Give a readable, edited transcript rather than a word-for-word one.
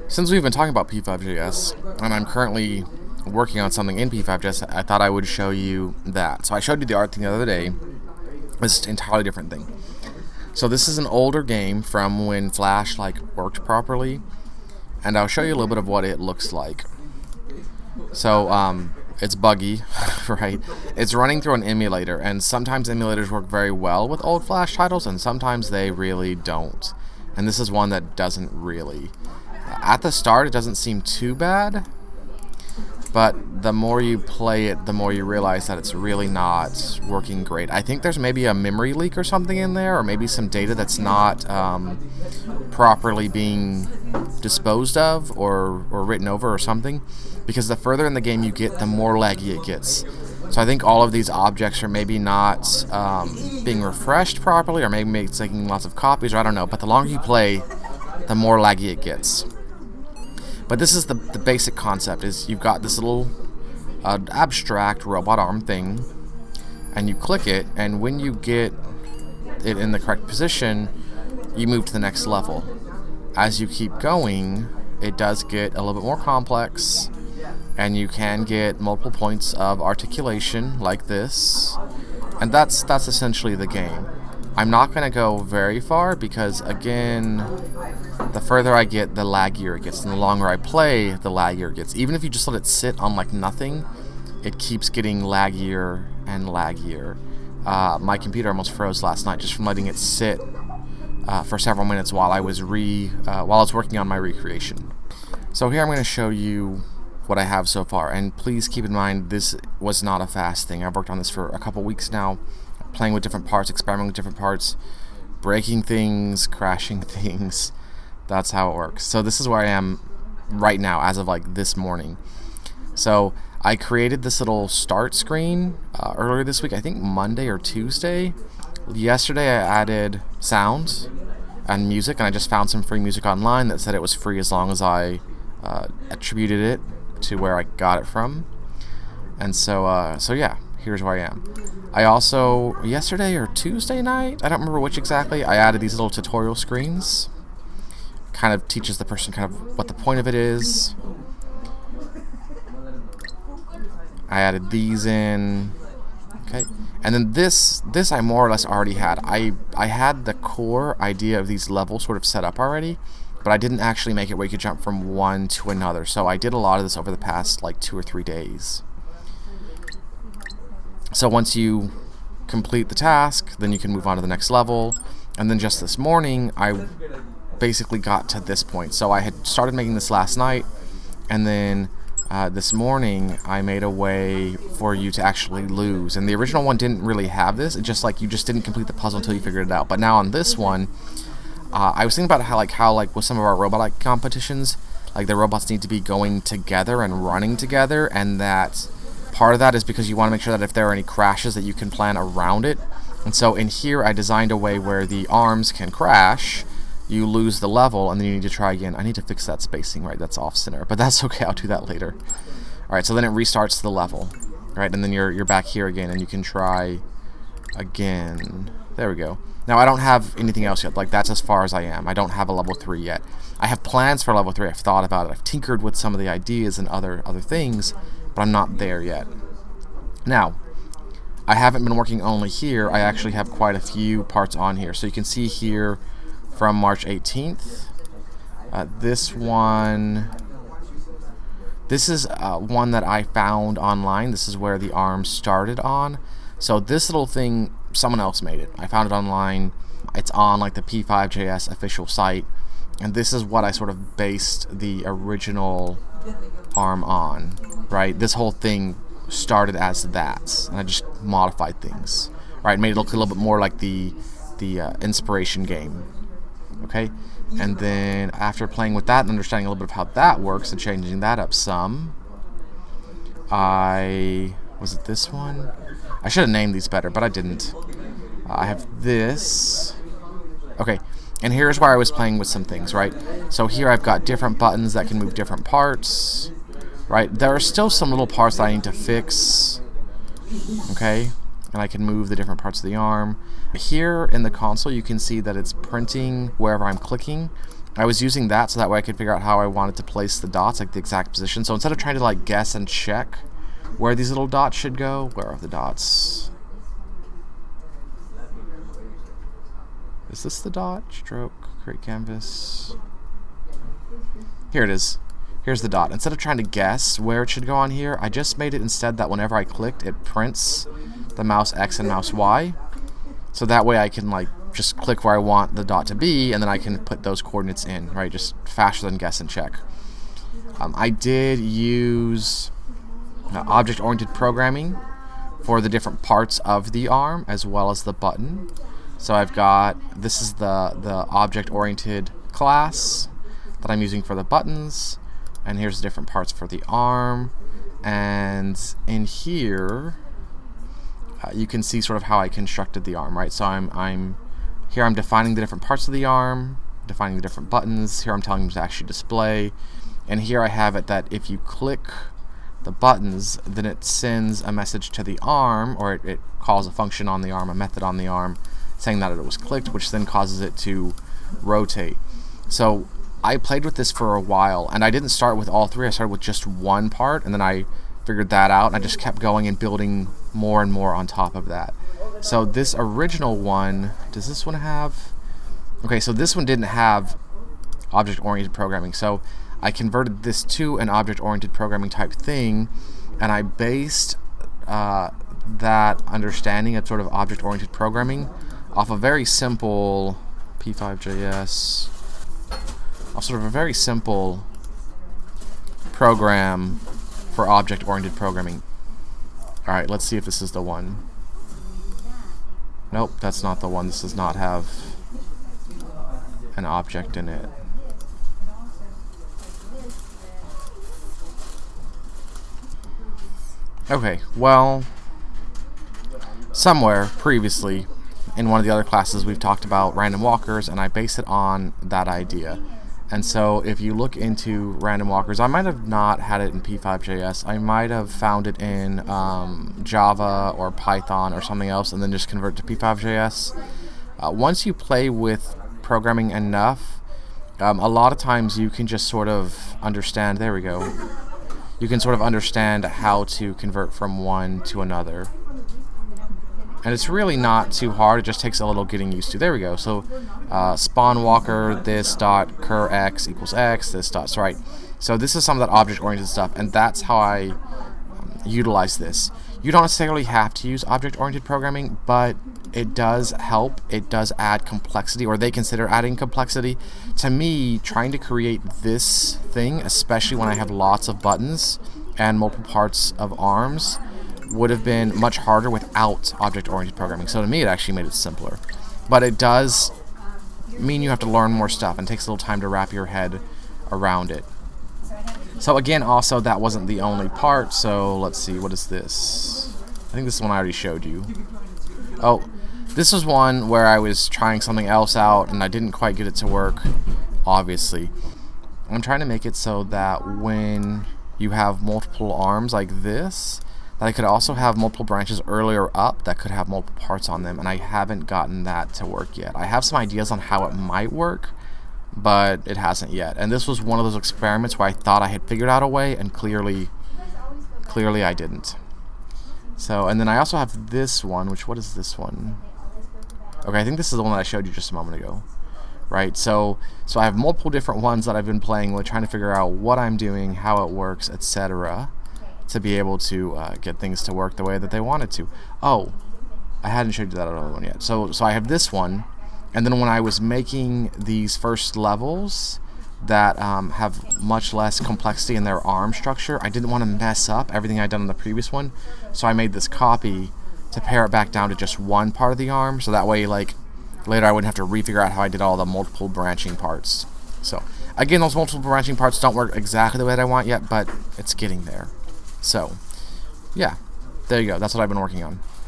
Since we've been talking about p5js, and I'm currently working on something in p5js, I thought I would show you that. So I showed you the art thing the other day. It's an entirely different thing. So this is an older game from when Flash worked properly, and I'll show you a little bit of what it looks like. So it's buggy, right? It's running through an emulator, and sometimes emulators work very well with old Flash titles, and sometimes they really don't. And this is one that doesn't really. At the start, it doesn't seem too bad, but the more you play it, the more you realize that it's really not working great. I think there's maybe a memory leak or something in there, or maybe some data that's not properly being disposed of or written over or something, because the further in the game you get, the more laggy it gets. So I think all of these objects are maybe not being refreshed properly, or maybe it's taking lots of copies, or I don't know, but the longer you play, the more laggy it gets. But this is the basic concept, is you've got this little abstract robot arm thing, and you click it, and when you get it in the correct position, you move to the next level. As you keep going, it does get a little bit more complex, and you can get multiple points of articulation like this, and that's essentially the game. I'm not going to go very far because, again, the further I get, the laggier it gets, and the longer I play, the laggier it gets. Even if you just let it sit on nothing, it keeps getting laggier and laggier. My computer almost froze last night just from letting it sit for several minutes while I was working on my recreation. So here I'm going to show you what I have so far, and please keep in mind this was not a fast thing. I've worked on this for a couple weeks now, playing with different parts, experimenting with different parts, breaking things, crashing things. That's how it works. So this is where I am right now as of this morning. So I created this little start screen earlier this week, I think Monday or Tuesday. Yesterday I added sounds and music, and I just found some free music online that said it was free as long as I attributed it to where I got it from. And so yeah, here's where I am. I also, yesterday or Tuesday night, I don't remember which exactly, I added these little tutorial screens. Kind of teaches the person kind of what the point of it is. I added these in. Okay. And then this I more or less already had. I had the core idea of these levels sort of set up already, but I didn't actually make it where you could jump from one to another. So I did a lot of this over the past 2 or 3 days. So once you complete the task, then you can move on to the next level. And then just this morning, I basically got to this point. So I had started making this last night, and then this morning I made a way for you to actually lose. And the original one didn't really have this. It's just you just didn't complete the puzzle until you figured it out. But now on this one, I was thinking about how with some of our robot competitions, the robots need to be going together and running together, and that part of that is because you want to make sure that if there are any crashes that you can plan around it. And so in here I designed a way where the arms can crash, you lose the level, and then you need to try again. I need to fix that spacing, right? That's off center, but that's okay, I'll do that later. Alright, so then it restarts the level, right? And then you're back here again, and you can try again. There we go. Now I don't have anything else yet, that's as far as I am. I don't have a level 3 yet. I have plans for level 3, I've thought about it, I've tinkered with some of the ideas and other things, but I'm not there yet. Now, I haven't been working only here. I actually have quite a few parts on here. So you can see here from March 18th. This is one that I found online. This is where the arm started on. So this little thing, someone else made it. I found it online. It's on the p5js official site. And this is what I sort of based the original arm on, right? This whole thing started as that, and I just modified things, right? Made it look a little bit more like the inspiration game, okay? And then after playing with that and understanding a little bit of how that works and changing that up some, was it this one? I should have named these better, but I didn't. I have this. Okay, and here's where I was playing with some things, right? So here I've got different buttons that can move different parts, right? There are still some little parts that I need to fix, okay? And I can move the different parts of the arm. Here in the console, you can see that it's printing wherever I'm clicking, I was using that so that way I could figure out how I wanted to place the dots, like the exact position. So instead of trying to like guess and check where these little dots should go, where are the dots? Is this the dot? Stroke, create canvas. Here it is. Here's the dot. Instead of trying to guess where it should go on here, I just made it instead that whenever I clicked, it prints the mouse X and mouse Y. So that way I can like just click where I want the dot to be, and then I can put those coordinates in, right? Just faster than guess and check. I did object-oriented programming for the different parts of the arm as well as the button. So I've got, this is the object-oriented class that I'm using for the buttons, and here's the different parts for the arm. And in here, you can see sort of how I constructed the arm, right? So I'm defining the different parts of the arm, defining the different buttons. Here I'm telling them to actually display. And here I have it that if you click the buttons, then it sends a message to the arm, or it calls a function on the arm, a method on the arm, saying that it was clicked, which then causes it to rotate. So I played with this for a while, and I didn't start with all three. I started with just one part, and then I figured that out, and I just kept going and building more and more on top of that. So this original one, does this one have? Okay, so this one didn't have object-oriented programming. So I converted this to an object-oriented programming type thing, and I based that understanding of sort of object-oriented programming off a very simple p5js, off sort of a very simple program for object-oriented programming. Alright, let's see if this is the one. Nope, that's not the one. This does not have an object in it. Okay, well, somewhere previously in one of the other classes we've talked about random walkers, and I based it on that idea. And so if you look into random walkers, I might have not had it in p5js. I might have found it in Java or Python or something else and then just convert to p5js. Once you play with programming enough, a lot of times you can just sort of understand, there we go, you can sort of understand how to convert from one to another. And it's really not too hard, it just takes a little getting used to. There we go. So spawn walker, this dot cur x equals x, this dot, so right. So this is some of that object-oriented stuff, and that's how I utilize this. You don't necessarily have to use object-oriented programming, but it does help. It does add complexity, or they consider adding complexity. To me, trying to create this thing, especially when I have lots of buttons and multiple parts of arms, would have been much harder without object-oriented programming. So to me, it actually made it simpler. But it does mean you have to learn more stuff, and it takes a little time to wrap your head around it. So again, also, that wasn't the only part. So let's see, what is this? I think this is one I already showed you. Oh, this was one where I was trying something else out, and I didn't quite get it to work, obviously. I'm trying to make it so that when you have multiple arms like this, that I could also have multiple branches earlier up that could have multiple parts on them, and I haven't gotten that to work yet. I have some ideas on how it might work, but it hasn't yet. And this was one of those experiments where I thought I had figured out a way, and clearly I didn't. So, and then I also have this one, which, what is this one? Okay, I think this is the one that I showed you just a moment ago. Right, so I have multiple different ones that I've been playing with, trying to figure out what I'm doing, how it works, etc., to be able to get things to work the way that they wanted to. Oh, I hadn't showed you that other one yet. So I have this one, and then when I was making these first levels that have much less complexity in their arm structure, I didn't want to mess up everything I'd done in the previous one, so I made this copy to pare it back down to just one part of the arm, so that way, like, later I wouldn't have to refigure out how I did all the multiple branching parts. So, again, those multiple branching parts don't work exactly the way that I want yet, but it's getting there. So, yeah, there you go. That's what I've been working on.